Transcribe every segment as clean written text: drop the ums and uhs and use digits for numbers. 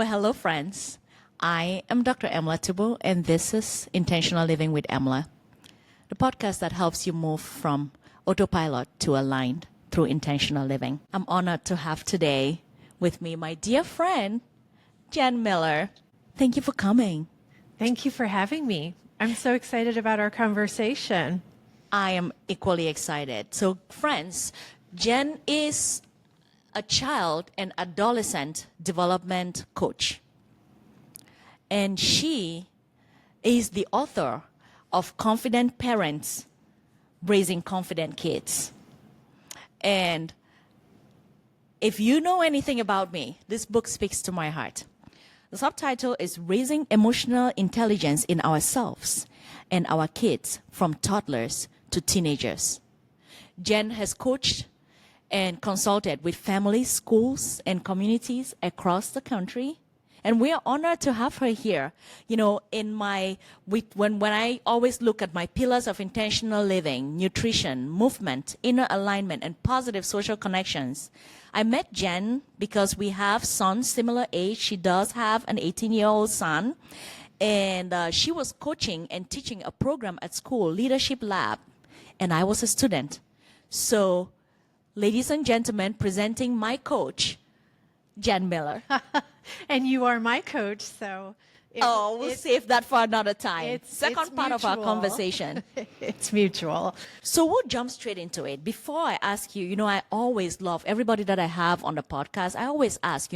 Well, hello, friends. I am Dr. Emlah, and this is Intentional Living with Emlah, the podcast that helps you move from autopilot to aligned through intentional living. I'm honored to have today with me my dear friend, Jenn Miller. Thank you for coming. Thank you for having me. I'm so excited about our conversation. I am equally excited. So, friends, Jenn is a child and adolescent development coach. And she is the author of Confident Parents, Raising Confident Kids. And if you know anything about me, this book speaks to my heart. The subtitle is Raising Emotional Intelligence in Ourselves and Our Kids from Toddlers to Teenagers. Jenn has coached and consulted with families, schools, and communities across the country. And we are honored to have her here. You know, when I always look at my pillars of intentional living, nutrition, movement, inner alignment, and positive social connections, I met Jenn because we have sons similar age. She does have an 18-year-old son. And she was coaching and teaching a program at school, Leadership Lab. And I was a student. So, ladies and gentlemen, presenting my coach, Jenn Miller. And you are my coach, so... We'll save that for another time. Second it's part of our mutual. Conversation. It's mutual. So we'll jump straight into it. Before I ask you, I always love everybody that I have on the podcast. I always ask,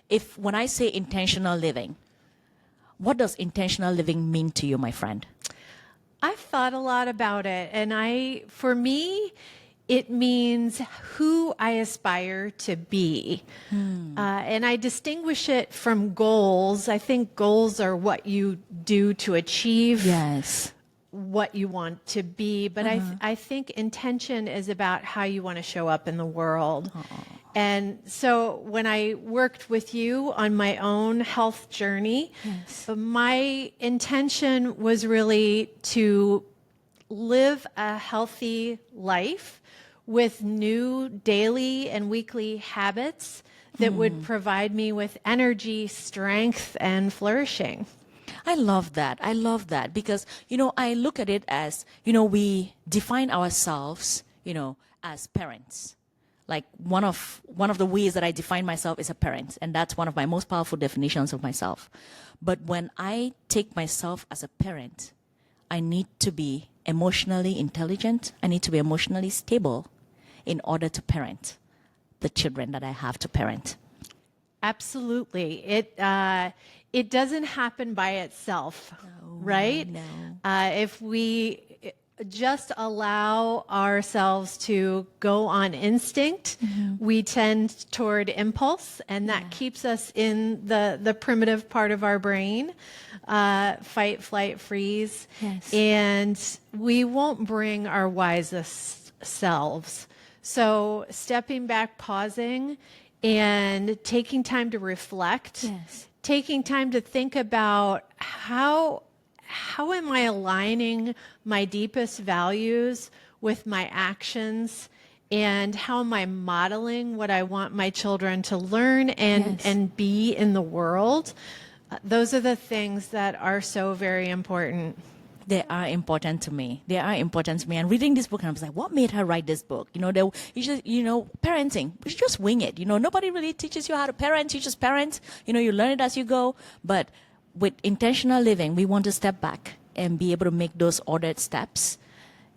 if when I say intentional living, what does intentional living mean to you, my friend? I've thought a lot about it, and for me, it means who I aspire to be. And I distinguish it from goals. I think goals are what you do to achieve what you want to be. But I think intention is about how you want to show up in the world. And so when I worked with you on my own health journey, my intention was really to live a healthy life with new daily and weekly habits that would provide me with energy, strength, and flourishing. I love that. I love that because, I look at it as, we define ourselves, as parents. Like one of the ways that I define myself is a parent, and that's one of my most powerful definitions of myself. But when I take myself as a parent, I need to be emotionally intelligent. I need to be emotionally stable in order to parent the children that I have to parent. Absolutely. It doesn't happen by itself, right? No. If we just allow ourselves to go on instinct, we tend toward impulse, and that keeps us in the primitive part of our brain, fight, flight, freeze, and we won't bring our wisest selves. So stepping back, pausing, and taking time to reflect, taking time to think about how am I aligning my deepest values with my actions, and how am I modeling what I want my children to learn and be in the world. Those are the things that are so very important. They are important to me. They are important to me. And reading this book, and I was like, what made her write this book? Parenting. We should just wing it. Nobody really teaches you how to parent. You just parent. You learn it as you go. But with intentional living, we want to step back and be able to make those ordered steps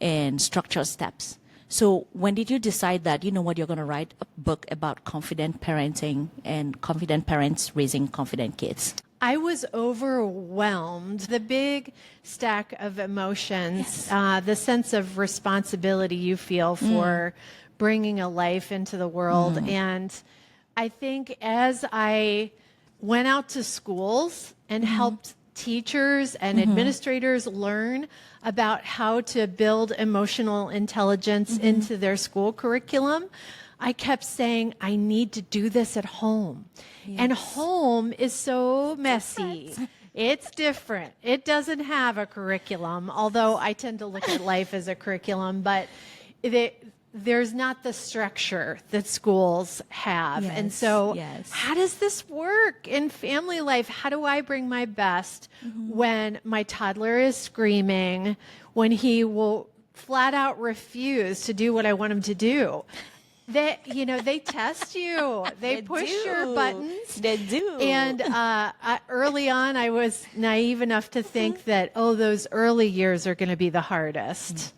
and structured steps. So when did you decide that, you're going to write a book about confident parenting and confident parents raising confident kids? I was overwhelmed. The big stack of emotions, the sense of responsibility you feel for bringing a life into the world. And I think as I went out to schools and helped teachers and administrators learn about how to build emotional intelligence into their school curriculum, I kept saying, I need to do this at home. And home is so messy. It's different. It doesn't have a curriculum, although I tend to look at life as a curriculum. But there's not the structure that schools have. And so how does this work in family life? How do I bring my best when my toddler is screaming, when he will flat out refuse to do what I want him to do? They test you. They push your buttons. They do. And early on, I was naive enough to think that, those early years are going to be the hardest.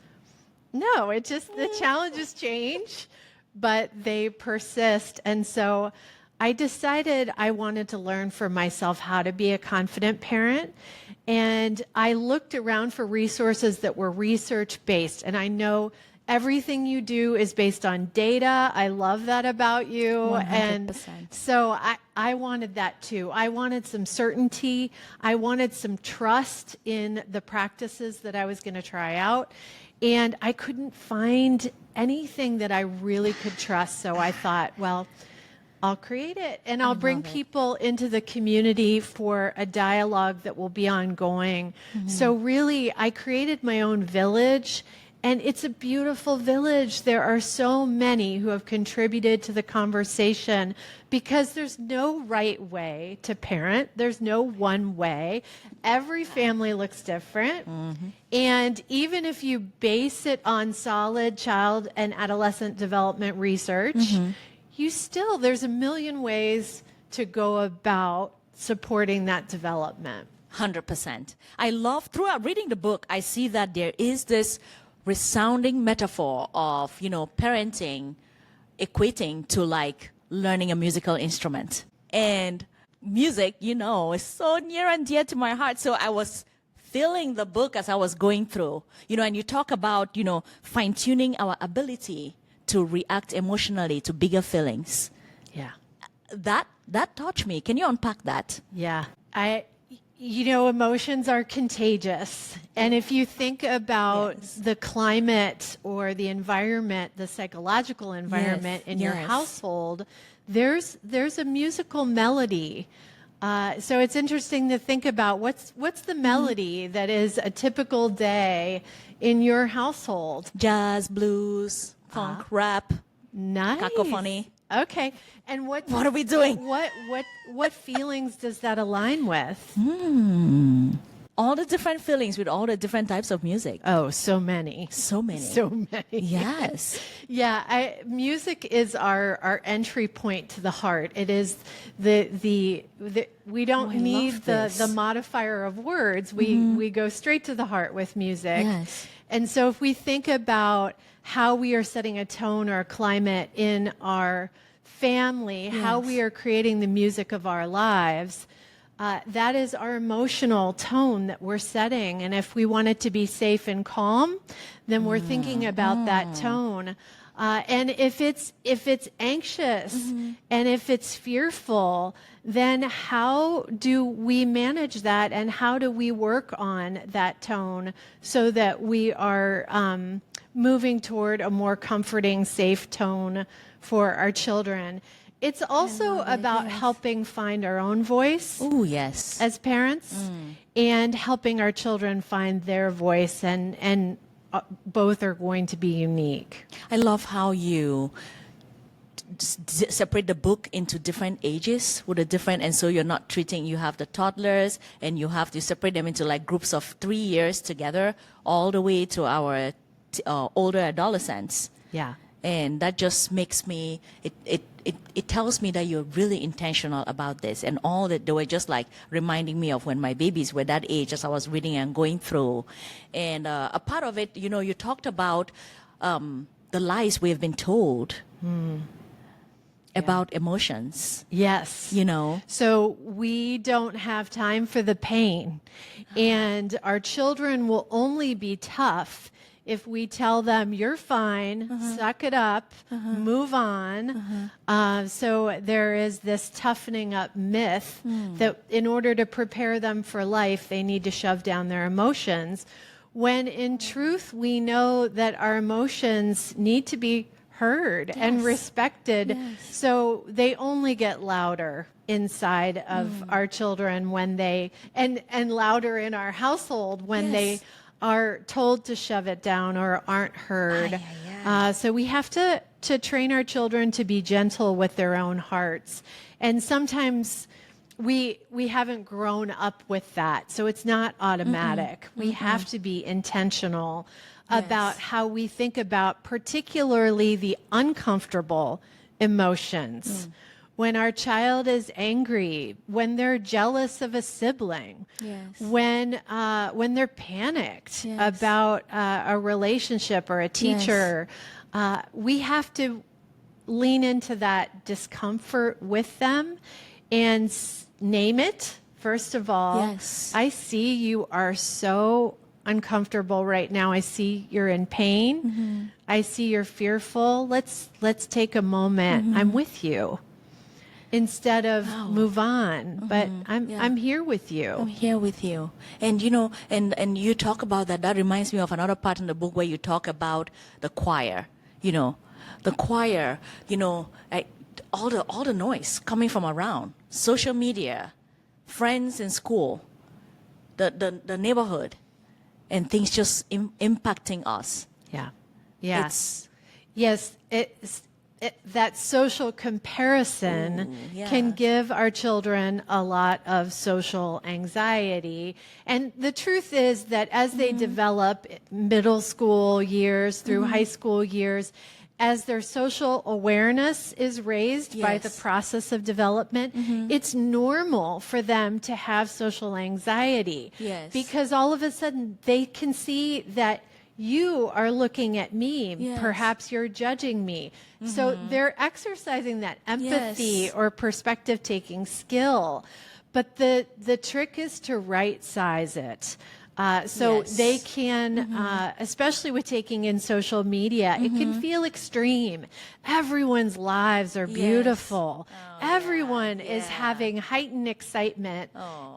No, the challenges change, but they persist. And so I decided I wanted to learn for myself how to be a confident parent. And I looked around for resources that were research-based. And I know everything you do is based on data. I love that about you. 100%. And so I wanted that too. I wanted some certainty. I wanted some trust in the practices that I was going to try out. And I couldn't find anything that I really could trust. So I thought, well, I'll create it, and I'll bring people into the community for a dialogue that will be ongoing. So really, I created my own village, and it's a beautiful village. There are so many who have contributed to the conversation because there's no right way to parent. There's no one way. Every family looks different. And even if you base it on solid child and adolescent development research, there's a million ways to go about supporting that development. 100%. I love, throughout reading the book, I see that there is this resounding metaphor of, parenting equating to like learning a musical instrument. And music, is so near and dear to my heart. So I was feeling the book as I was going through, and you talk about, fine-tuning our ability to react emotionally to bigger feelings. Yeah. That touched me. Can you unpack that? Yeah. Emotions are contagious. And if you think about the climate or the environment, the psychological environment in your household, there's a musical melody. So it's interesting to think about what's the melody that is a typical day in your household? Jazz, blues, funk, rap, nice, cacophony. Okay, and what are we doing? What feelings does that align with? All the different feelings with all the different types of music. Oh, so many. So many. So many. Yes. Yeah, music is our entry point to the heart. It is the we don't need the modifier of words. We go straight to the heart with music. Yes. And so if we think about how we are setting a tone or a climate in our family, how we are creating the music of our lives, that is our emotional tone that we're setting. And if we want it to be safe and calm, then we're thinking about that tone. And if it's anxious and if it's fearful, then how do we manage that, and how do we work on that tone so that we are moving toward a more comforting, safe tone for our children? It's also about helping find our own voice. Oh, yes. As parents, and helping our children find their voice, and both are going to be unique. I love how you separate the book into different ages with a different, and so you're not treating, you have the toddlers and you have to separate them into like groups of 3 years together all the way to our older adolescents. Yeah. And that just makes me, it tells me that you're really intentional about this. And all that, they were just like reminding me of when my babies were that age as I was reading and going through. And a part of it, you talked about the lies we have been told about emotions. Yes. So we don't have time for the pain. And our children will only be tough if we tell them, you're fine, suck it up, move on. So there is this toughening up myth that in order to prepare them for life, they need to shove down their emotions. When in truth, we know that our emotions need to be heard and respected. So they only get louder inside of our children when they, and louder in our household when they are told to shove it down or aren't heard. So we have to train our children to be gentle with their own hearts. And sometimes we haven't grown up with that. So it's not automatic. We have to be intentional about how we think about particularly the uncomfortable emotions. When our child is angry, when they're jealous of a sibling, when they're panicked about a relationship or a teacher, we have to lean into that discomfort with them and name it. First of all, I see you are so uncomfortable right now. I see you're in pain. I see you're fearful. Let's take a moment. I'm with you. Instead of move on, but I'm here with you. I'm here with you. And you know, and you talk about that. That reminds me of another part in the book where you talk about the choir. You know, the choir. You know, all the noise coming from around, social media, friends in school, the neighborhood, and things just impacting us. That social comparison can give our children a lot of social anxiety. And the truth is that as they develop middle school years through high school years, as their social awareness is raised by the process of development, it's normal for them to have social anxiety. Because all of a sudden they can see that you are looking at me. Perhaps you're judging me. So they're exercising that empathy or perspective taking skill. But the trick is to right size it. So they can, especially with taking in social media, it can feel extreme. Everyone's lives are beautiful. Everyone is having heightened excitement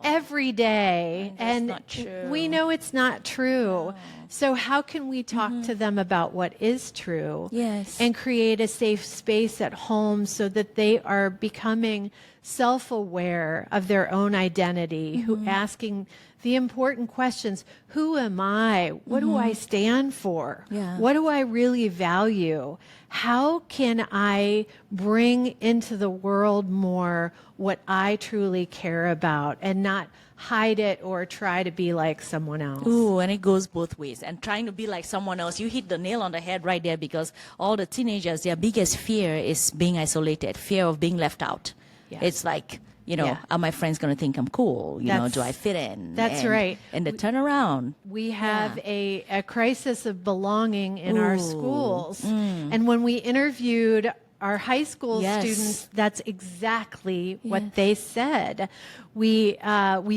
every day. And we know it's not true. So how can we talk to them about what is true and create a safe space at home so that they are becoming self-aware of their own identity, asking the important questions: who am I? What do I stand for? What do I really value? How can I bring into the world more what I truly care about and not hide it or try to be like someone else? Ooh, and it goes both ways. And trying to be like someone else, you hit the nail on the head right there, because all the teenagers, their biggest fear is being isolated, fear of being left out. It's like, you know, are my friends going to think I'm cool? You know, do I fit in? That's right. And the turnaround. We have a crisis of belonging in our schools. And when we interviewed our high school students, that's exactly what they said. We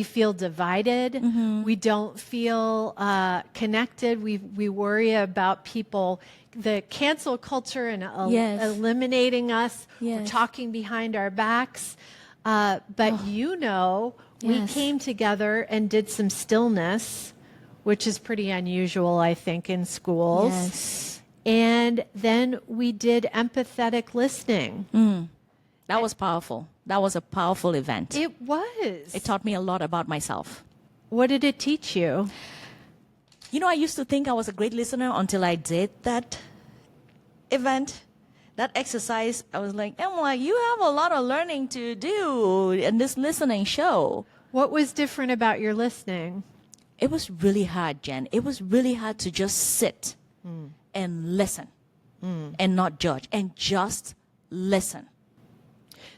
feel divided. We don't feel connected. We worry about people, the cancel culture, and eliminating us, or talking behind our backs. But we came together and did some stillness, which is pretty unusual, I think, in schools. And then we did empathetic listening. That was powerful. That was a powerful event. It was. It taught me a lot about myself. What did it teach you? You know, I used to think I was a great listener until I did that event, that exercise. I was like, Emlah, you have a lot of learning to do in this listening show. What was different about your listening? It was really hard, Jen. It was really hard to just sit and listen and not judge and just listen.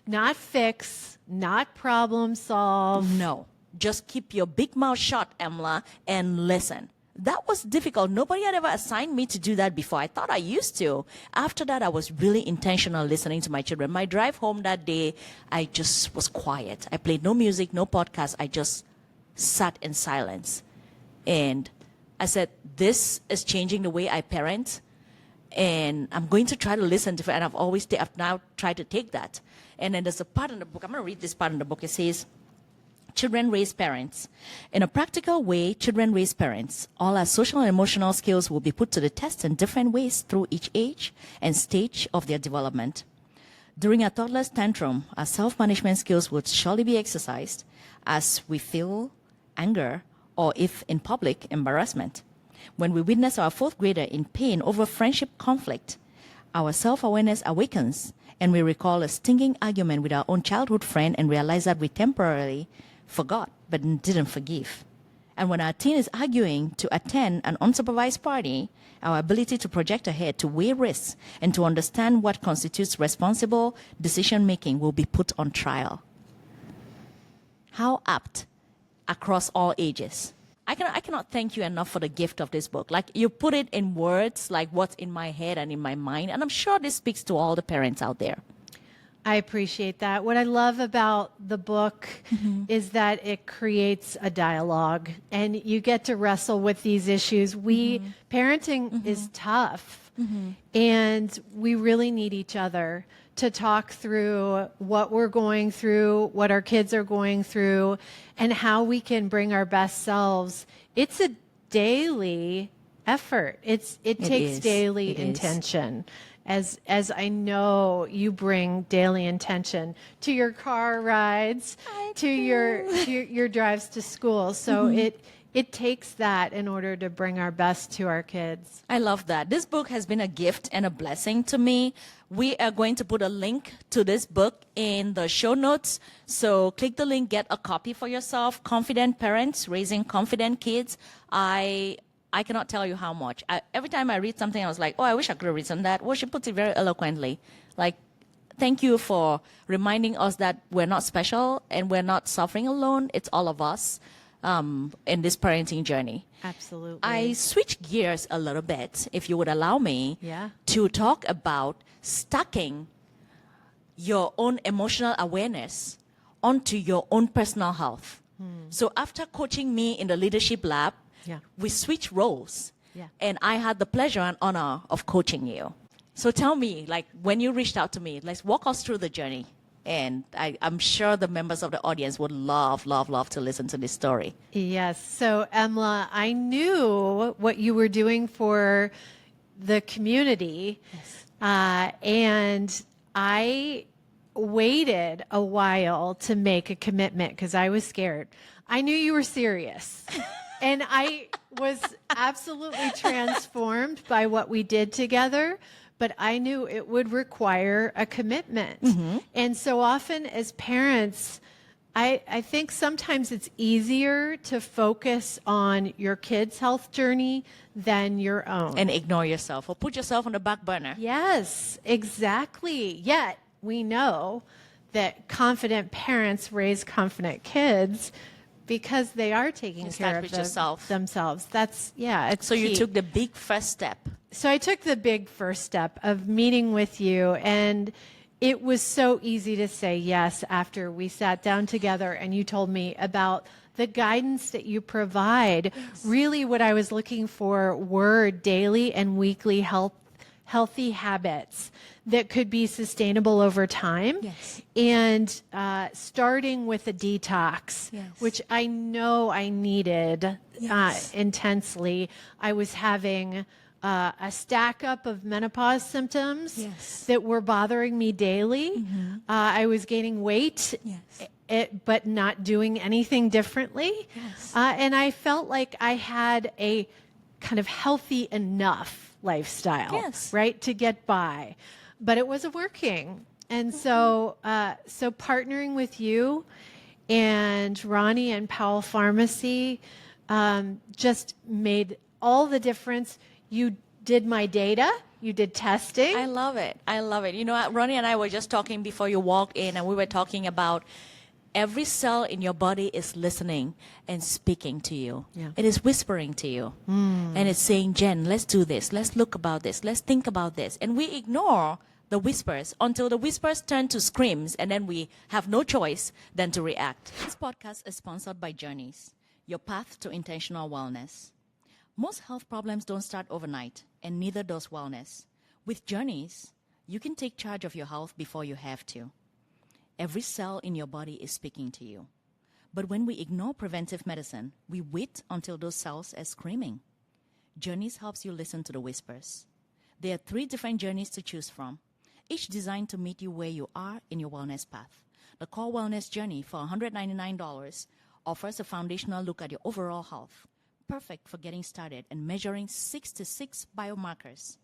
Not fix, not problem solve. No, just keep your big mouth shut, Emlah, and listen. That was difficult. Nobody had ever assigned me to do that before. I thought I used to. After that, I was really intentional listening to my children. My drive home that day, I just was quiet. I played no music, no podcast. I just sat in silence. And I said, this is changing the way I parent. And I'm going to try to listen to it. And I've now tried to take that. And then there's a part in the book. I'm going to read this part in the book. It says, children raise parents. In a practical way, children raise parents. All our social and emotional skills will be put to the test in different ways through each age and stage of their development. During a toddler's tantrum, our self-management skills will surely be exercised as we feel anger or, if in public, embarrassment. When we witness our fourth grader in pain over friendship conflict, our self-awareness awakens and we recall a stinging argument with our own childhood friend and realize that we temporarily forgot but didn't forgive. And when our teen is arguing to attend an unsupervised party, our ability to project ahead, to weigh risks, and to understand what constitutes responsible decision-making will be put on trial. How apt across all ages. I cannot thank you enough for the gift of this book. Like, you put it in words, like what's in my head and in my mind, and I'm sure this speaks to all the parents out there. I appreciate that. What I love about the book is that it creates a dialogue and you get to wrestle with these issues. Parenting is tough and we really need each other to talk through what we're going through, what our kids are going through, and how we can bring our best selves. It's a daily effort. It takes daily intention. As I know you bring daily intention to your car rides, to your drives to school. So it takes that in order to bring our best to our kids. I love that. This book has been a gift and a blessing to me. We are going to put a link to this book in the show notes. So click the link, get a copy for yourself. Confident Parents, Raising Confident Kids. I cannot tell you how much. Every time I read something, I was like, oh, I wish I could have written that. Well, she puts it very eloquently. Like, thank you for reminding us that we're not special and we're not suffering alone. It's all of us in this parenting journey. Absolutely. I switch gears a little bit, if you would allow me, to talk about stacking your own emotional awareness onto your own personal health. So after coaching me in the leadership lab, we switched roles, and I had the pleasure and honor of coaching you. So tell me, like, when you reached out to me, let's walk us through the journey. And I'm sure the members of the audience would love to listen to this story. Yes. So, Emlah, I knew what you were doing for the community, and I waited a while to make a commitment because I was scared. I knew you were serious. And I was absolutely transformed by what we did together, but I knew it would require a commitment. And so often as parents, I think sometimes it's easier to focus on your kids' health journey than your own. And ignore yourself or put yourself on the back burner. Yes, exactly. Yet we know that confident parents raise confident kids because they are taking care of themselves. That's, it's So you key. took the big first step. So I took the big first step of meeting with you, and it was so easy to say yes after we sat down together and you told me about the guidance that you provide. Really what I was looking for were daily and weekly healthy habits that could be sustainable over time. And starting with a detox, which I know I needed intensely. I was having a stack up of menopause symptoms that were bothering me daily. I was gaining weight, but not doing anything differently. And I felt like I had a kind of healthy enough lifestyle, right, to get by. But it wasn't working. And so partnering with you and Ronnie and Powell Pharmacy just made all the difference. You did my data. You did testing. I love it. You know, Ronnie and I were just talking before you walked in, and we were talking about every cell in your body is listening and speaking to you. It is whispering to you. And it's saying, Jen, let's do this. Let's look about this. Let's think about this. And we ignore the whispers until the whispers turn to screams, and then we have no choice than to react. This podcast is sponsored by Journeys, your path to intentional wellness. Most health problems don't start overnight, and neither does wellness. With Journeys, you can take charge of your health before you have to. Every cell in your body is speaking to you. But when we ignore preventive medicine, we wait until those cells are screaming. Journeys helps you listen to the whispers. There are 3 different journeys to choose from, each designed to meet you where you are in your wellness path. The Core Wellness Journey for $199 offers a foundational look at your overall health, perfect for getting started and measuring 66 biomarkers.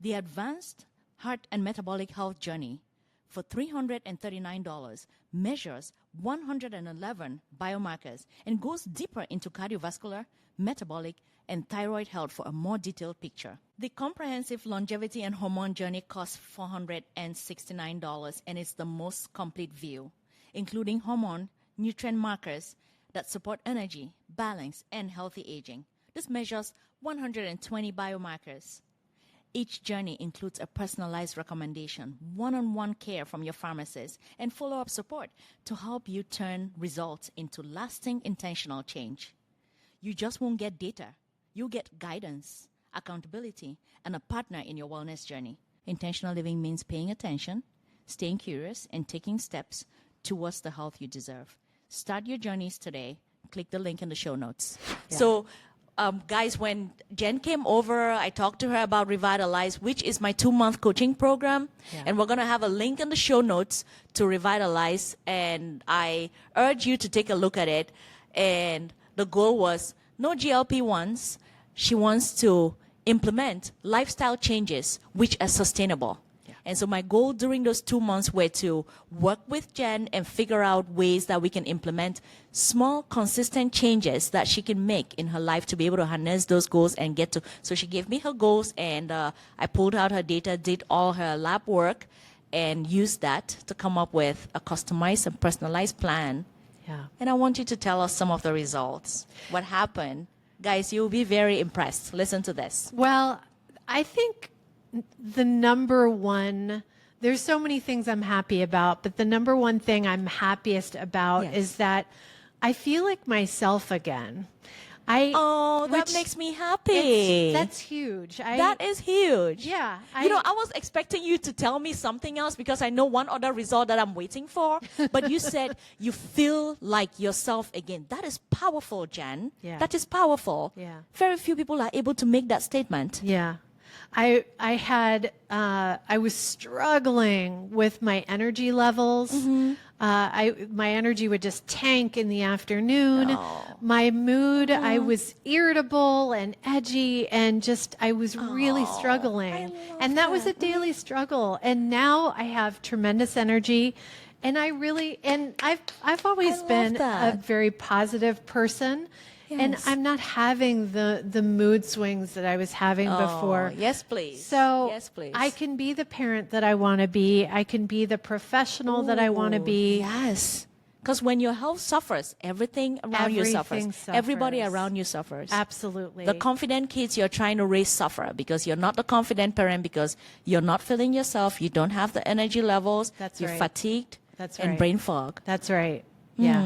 The Advanced Heart and Metabolic Health Journey for $339 measures 111 biomarkers and goes deeper into cardiovascular, metabolic, and thyroid health for a more detailed picture. The comprehensive longevity and hormone journey costs $469 and is the most complete view, including hormone, nutrient markers that support energy, balance, and healthy aging. This measures 120 biomarkers. Each journey includes a personalized recommendation, one-on-one care from your pharmacist, and follow-up support to help you turn results into lasting intentional change. You just won't get data. You'll get guidance, accountability, and a partner in your wellness journey. Intentional living means paying attention, staying curious, and taking steps towards the health you deserve. Start your journeys today. Click the link in the show notes. Yeah. So, guys, when Jenn came over, I talked to her about Revitalize, which is my 2-month coaching program. Yeah. And we're going to have a link in the show notes to Revitalize. And I urge you to take a look at it. And the goal was no GLP-1s. She wants to implement lifestyle changes which are sustainable. And so my goal during those 2 months were to work with Jenn and figure out ways that we can implement small, consistent changes that she can make in her life to be able to harness those goals and get to. So she gave me her goals, and I pulled out her data, did all her lab work, and used that to come up with a customized and personalized plan. Yeah. And I want you to tell us some of the results. What happened? Guys, you'll be very impressed. Listen to this. Well, I think the number one, there's so many things I'm happy about, but the number one thing I'm happiest about is that I feel like myself again. That makes me happy. That's huge. That is huge. Yeah. I was expecting you to tell me something else because I know one other result that I'm waiting for. But you said you feel like yourself again. That is powerful, Jenn. Yeah. That is powerful. Yeah. Very few people are able to make that statement. Yeah. I was struggling with my energy levels. Mm-hmm. My energy would just tank in the afternoon. Oh. My mood, I was irritable and edgy and I was really struggling. And that was a daily struggle. And now I have tremendous energy. And I've always been a very positive person. Yes. And I'm not having the mood swings that I was having before. Yes, please. So yes, please. I can be the parent that I want to be. I can be the professional that I want to be. Yes. Because when your health suffers, everything around you suffers. Everybody around you suffers. Absolutely. The confident kids you're trying to raise suffer because you're not the confident parent, because you're not feeling yourself. You don't have the energy levels. That's you're right. fatigued. That's right. And brain fog. That's right. Yeah.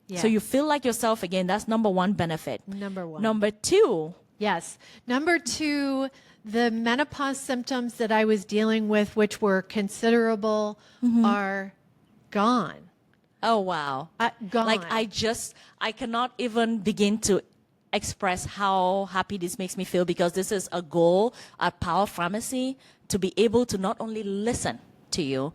Yeah. So you feel like yourself again. That's number one benefit. Number one. Number two. Yes. Number two, the menopause symptoms that I was dealing with, which were considerable, are gone. Oh, wow. Gone. Like I cannot even begin to express how happy this makes me feel, because this is a goal at Power Pharmacy, to be able to not only listen to you,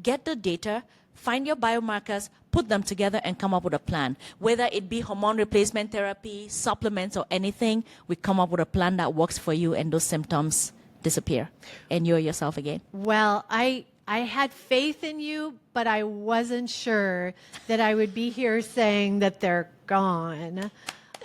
get the data, find your biomarkers, put them together, and come up with a plan. Whether it be hormone replacement therapy, supplements, or anything, we come up with a plan that works for you, and those symptoms disappear, and you're yourself again. Well, I had faith in you, but I wasn't sure that I would be here saying that they're gone.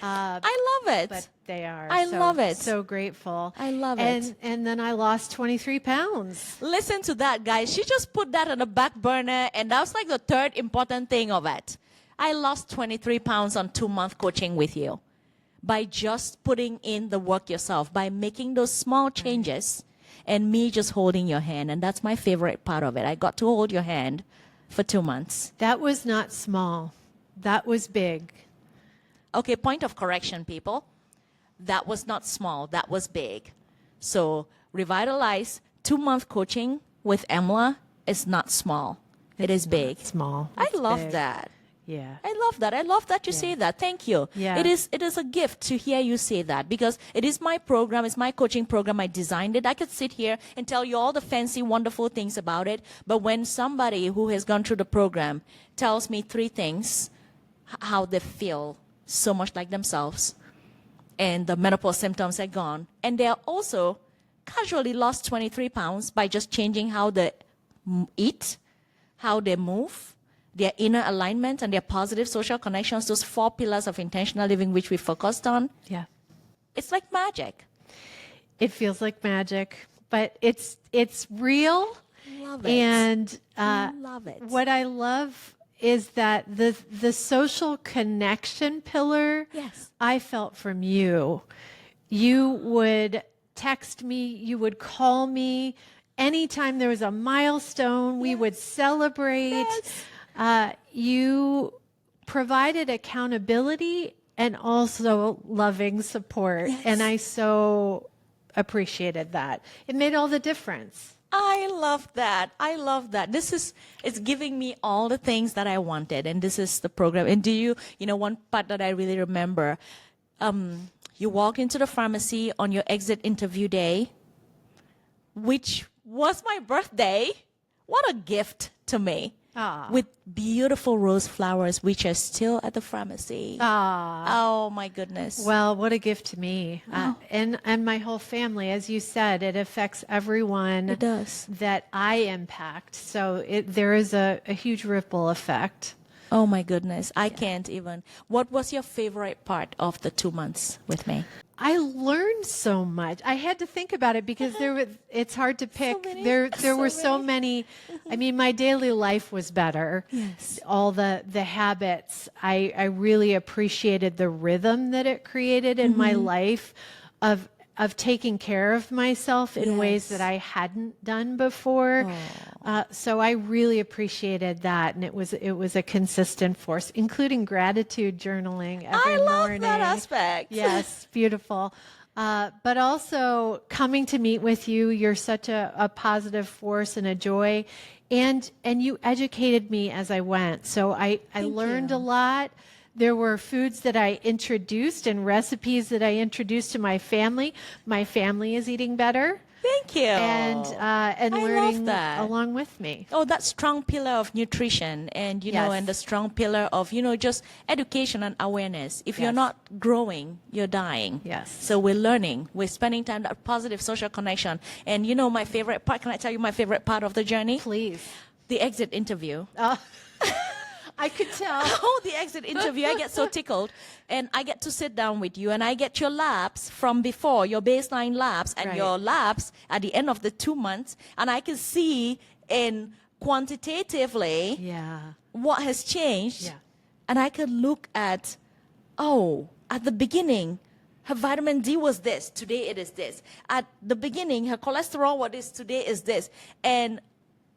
I love it. But they are. I love it. So grateful. I love it. And then I lost 23 pounds. Listen to that, guys. She just put that on the back burner, and that was like the third important thing of it. I lost 23 pounds on 2-month coaching with you by just putting in the work yourself, by making those small changes, and me just holding your hand. And that's my favorite part of it. I got to hold your hand for 2 months. That was not small. That was big. Okay, point of correction, people. That was not small. That was big. So Revitalize 2-month coaching with Emlah is not small. It is big. Small. I love that. Yeah. I love that. I love that you say that. Thank you. Yeah. It is a gift to hear you say that, because it is my program. It's my coaching program. I designed it. I could sit here and tell you all the fancy, wonderful things about it. But when somebody who has gone through the program tells me 3 things, how they feel so much like themselves, and the menopause symptoms are gone. And they are also casually lost 23 pounds by just changing how they eat, how they move, their inner alignment, and their positive social connections, those 4 pillars of intentional living which we focused on. Yeah. It's like magic. It feels like magic, but it's real. Love it. And Love it. what I love is that the social connection pillar, Yes. I felt from you. You would text me, you would call me. Anytime there was a milestone, we would celebrate. Yes. You provided accountability and also loving support. Yes. And I so appreciated that. It made all the difference. I love that. I love that. It's giving me all the things that I wanted. And this is the program. And one part that I really remember, you walk into the pharmacy on your exit interview day, which was my birthday. What a gift to me. Ah. With beautiful rose flowers, which are still at the pharmacy. Oh, my goodness. Well, what a gift to me. And my whole family. As you said, it affects everyone It does. that I impact. So there is a huge ripple effect. Oh, my goodness. I can't even. What was your favorite part of the 2 months with me? I learned so much. I had to think about it because it's hard to pick. many. There were so many. I mean, my daily life was better. Yes. All the habits. I really appreciated the rhythm that it created in my life of taking care of myself in ways that I hadn't done before. So I really appreciated that, and it was a consistent force, including gratitude journaling every morning. That aspect. Yes, beautiful. But also coming to meet with you, you're such a positive force and a joy, and you educated me as I went. So I learned a lot. There were foods that I introduced and recipes that I introduced to my family. My family is eating better. Thank you. And I learning love that. along with me. Oh, that strong pillar of nutrition and, and the strong pillar of, just education and awareness. If you're Yes. not growing, you're dying. Yes. So we're learning. We're spending time, that positive social connection. And, my favorite part, can I tell you my favorite part of the journey? Please. The exit interview. I could tell. Oh, the exit interview. I get so tickled. And I get to sit down with you and I get your labs from before, your baseline labs and Right. your labs at the end of the 2 months. And I can see in quantitatively Yeah. what has changed. Yeah. And I could look at, at the beginning, her vitamin D was this. Today it is this. At the beginning, her cholesterol was this. Today is this. And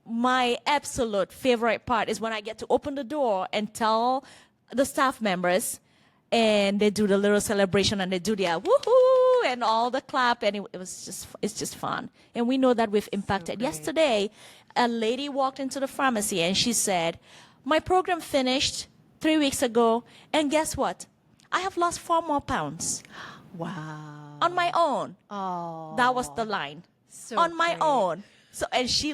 my absolute favorite part is when I get to open the door and tell the staff members, and they do the little celebration and they do their woohoo and all the clap, and it's just fun. And we know that we've impacted. great. Yesterday, a lady walked into the pharmacy and she said, "My program finished 3 weeks ago, and guess what? I have lost 4 more pounds Wow. on my own." Oh. That was the line. So On my great. own. So, and she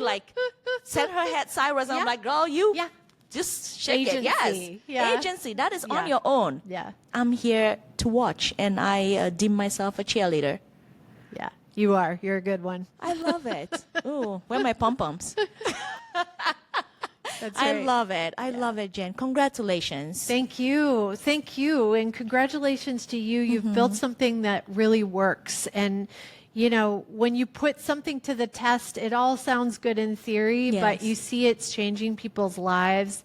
set her head sideways. I'm Yeah. like, girl, you Yeah. just shake it. Yes. Agency. Yeah. Agency. That is on Yeah. your own. Yeah. I'm here to watch, and I deem myself a cheerleader. Yeah. You are. You're a good one. I love it. Ooh, where are my pom-poms? That's I right. love it. I love it, Jen. Congratulations. Thank you. Thank you. And congratulations to you. You've built something that really works. And, when you put something to the test, it all sounds good in theory, but Yes. you see it's changing people's lives.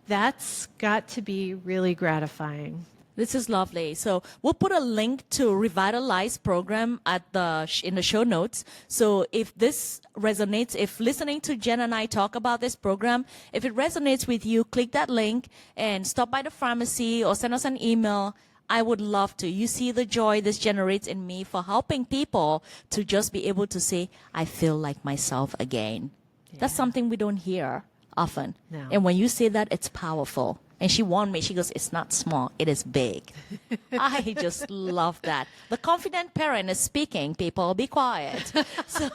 That's got to be really gratifying. This is lovely. So we'll put a link to Revitalize program at in the show notes. So if this resonates, if listening to Jen and I talk about this program, if it resonates with you, click that link and stop by the pharmacy or send us an email. I would love to. You see the joy this generates in me for helping people to just be able to say, I feel like myself again. That's something we don't hear often. No. And when you say that, it's powerful. And she warned me. She goes, it's not small. It is big. I just love that. The confident parent is speaking. People, be quiet. So,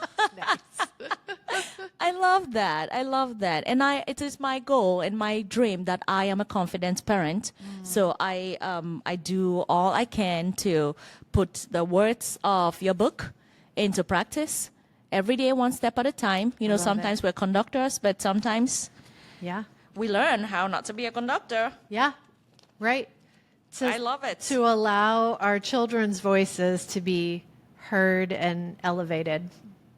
I love that. I love that. And it is my goal and my dream that I am a confident parent. So I do all I can to put the words of your book into practice every day, one step at a time. You know, love sometimes we're conductors, but sometimes Yeah. we learn how not to be a conductor. Yeah. Right. I love it. To allow our children's voices to be heard and elevated.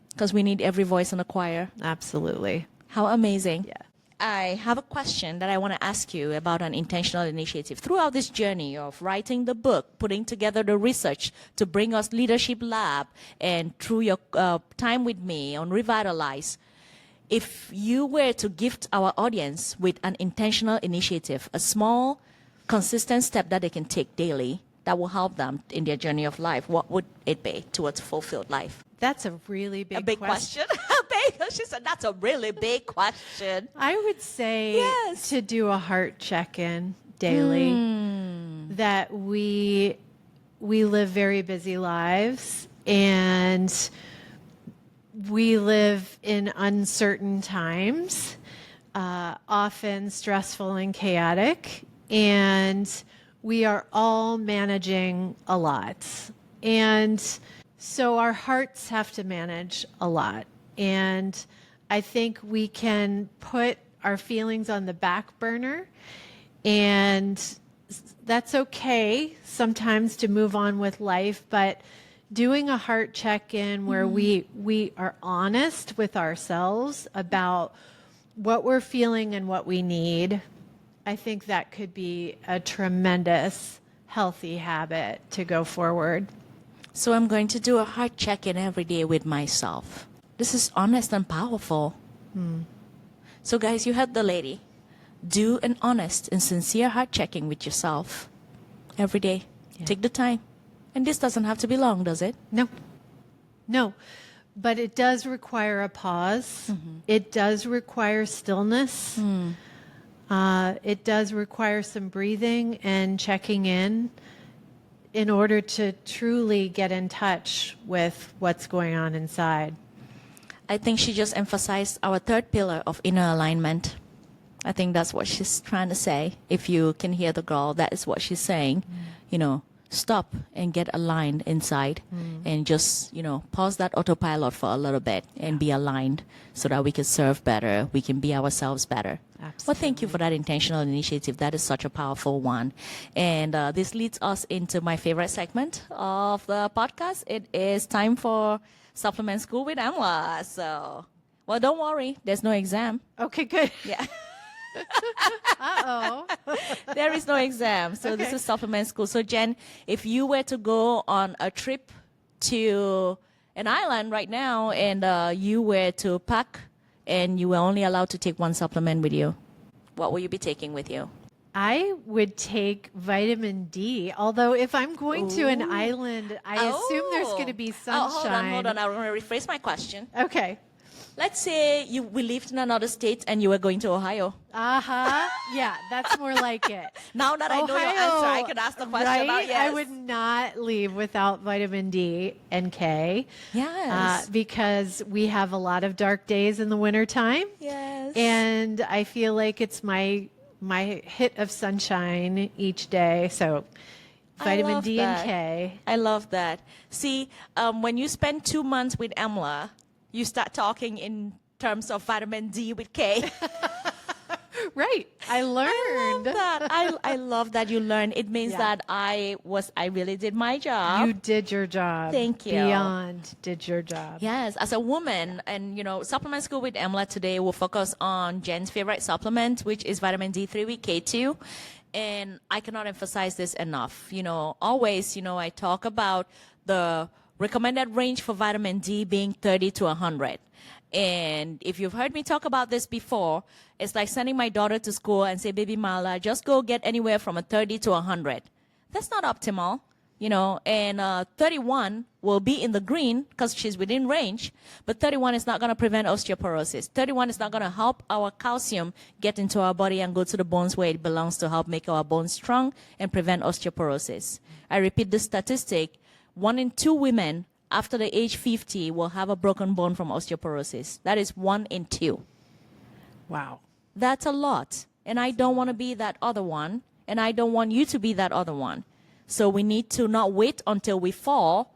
Because we need every voice in the choir. Absolutely. How amazing. Yeah. I have a question that I want to ask you about an intentional initiative. Throughout this journey of writing the book, putting together the research to bring us Leadership Lab, and through your time with me on Revitalize, if you were to gift our audience with an intentional initiative, a small, consistent step that they can take daily that will help them in their journey of life, what would it be towards fulfilled life? That's a really big question. She said, that's a really big question. I would say Yes. to do a heart check-in daily. That we live very busy lives, and we live in uncertain times, often stressful and chaotic, and we are all managing a lot. And so our hearts have to manage a lot. And I think we can put our feelings on the back burner, and that's okay sometimes to move on with life, but doing a heart check-in where we are honest with ourselves about what we're feeling and what we need, I think that could be a tremendous healthy habit to go forward. So I'm going to do a heart check-in every day with myself. This is honest and powerful. So guys, you heard the lady. Do an honest and sincere heart checking with yourself every day. Yeah. Take the time. And this doesn't have to be long, does it? No, but it does require a pause. It does require stillness. It does require some breathing and checking in order to truly get in touch with what's going on inside. I think she just emphasized our third pillar of inner alignment. I think that's what she's trying to say. If you can hear the girl, that is what she's saying. You know, stop and get aligned inside, and just, you know, pause that autopilot for a little bit and be aligned so that we can serve better. We can be ourselves better. Absolutely. Well, thank you for that intentional initiative. That is such a powerful one. And this leads us into my favorite segment of the podcast. It is time for Supplement School with Emlah. So, well, don't worry. There's no exam. Okay, good. Yeah. Uh-oh. There is no exam. So this Okay. is supplement school. So Jen, if you were to go on a trip to an island right now, and you were to pack and you were only allowed to take one supplement with you, what will you be taking with you? I would take vitamin D, although if I'm going to an island, I assume there's going to be sunshine. Hold on. I'm going to rephrase my question. Okay. Let's say we lived in another state and you were going to Ohio. Yeah, that's more like it. Now that I know your answer, I could ask the question. Right? Yes. I would not leave without vitamin D and K. Yes. Because we have a lot of dark days in the wintertime. Yes. And I feel like it's my hit of sunshine each day. So vitamin love D that. and K. I love that. See, when you spend 2 months with Emlah, you start talking in terms of vitamin D with K. Right. I learned. I love that. I love that you learned. It means Yeah. that I really did my job. You did your job. Thank you. Beyond did your job. Yes, as a woman, and you know, Supplement School with Emlah today will focus on Jen's favorite supplement, which is vitamin D3 with K2. And I cannot emphasize this enough. You know, always, you know, I talk about the recommended range for vitamin D being 30 to 100. And if you've heard me talk about this before, it's like sending my daughter to school and say, baby Mala, just go get anywhere from a 30 to 100. That's not optimal, you know, and 31 will be in the green because she's within range, but 31 is not going to prevent osteoporosis. 31 is not going to help our calcium get into our body and go to the bones where it belongs to help make our bones strong and prevent osteoporosis. I repeat this statistic. 1 in 2 women after the age 50 will have a broken bone from osteoporosis. That is 1 in 2. Wow. That's a lot. And I don't want to be that other one. And I don't want you to be that other one. So we need to not wait until we fall.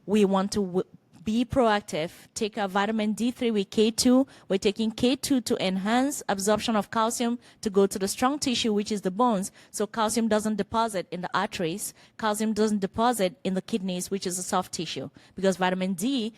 We want to be proactive. Take our vitamin D3 with K2. We're taking K2 to enhance absorption of calcium to go to the strong tissue, which is the bones. So calcium doesn't deposit in the arteries. Calcium doesn't deposit in the kidneys, which is the soft tissue. Because vitamin D,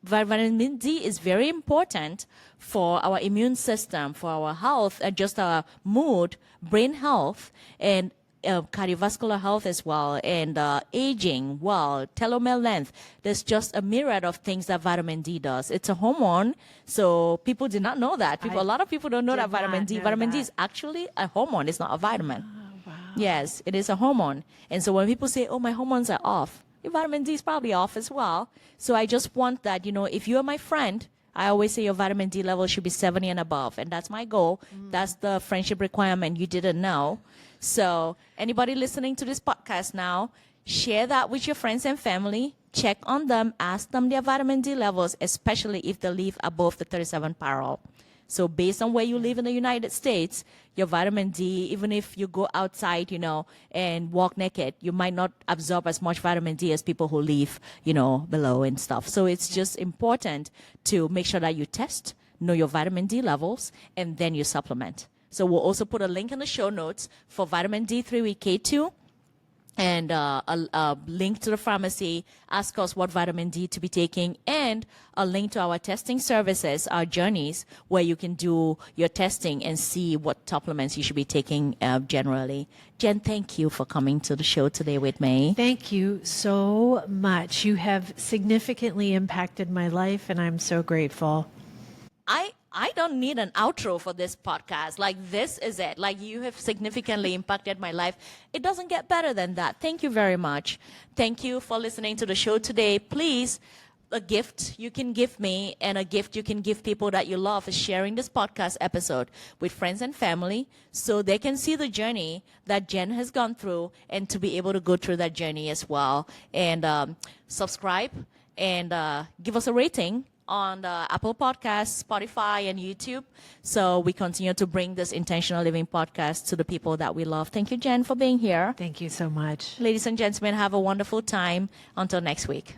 vitamin D is very important for our immune system, for our health, and just our mood, brain health, and cardiovascular health as well, and aging, telomere length. There's just a myriad of things that vitamin D does. It's a hormone, so people did not know that. A lot of people don't know that vitamin D is actually a hormone. It's not a vitamin. Oh, wow. Yes, it is a hormone. And so when people say, oh, my hormones are off, your vitamin D is probably off as well. So I just want that, if you're my friend, I always say your vitamin D level should be 70 and above. And that's my goal. That's the friendship requirement you didn't know. So anybody listening to this podcast now, share that with your friends and family. Check on them. Ask them their vitamin D levels, especially if they live above the 37 parallel. So based on where you live in the United States, your vitamin D, even if you go outside, and walk naked, you might not absorb as much vitamin D as people who live, below and stuff. So it's just important to make sure that you test, know your vitamin D levels, and then you supplement. So we'll also put a link in the show notes for vitamin D3 with K2 and a link to the pharmacy. Ask us what vitamin D to be taking, and a link to our testing services, our journeys, where you can do your testing and see what supplements you should be taking generally. Jenn, thank you for coming to the show today with me. Thank you so much. You have significantly impacted my life, and I'm so grateful. I don't need an outro for this podcast. Like, this is it. Like, you have significantly impacted my life. It doesn't get better than that. Thank you very much. Thank you for listening to the show today. Please, a gift you can give me and a gift you can give people that you love is sharing this podcast episode with friends and family so they can see the journey that Jenn has gone through and to be able to go through that journey as well. And subscribe and give us a rating on the Apple Podcasts, Spotify, and YouTube. So we continue to bring this intentional living podcast to the people that we love. Thank you, Jenn, for being here. Thank you so much. Ladies and gentlemen, have a wonderful time. Until next week.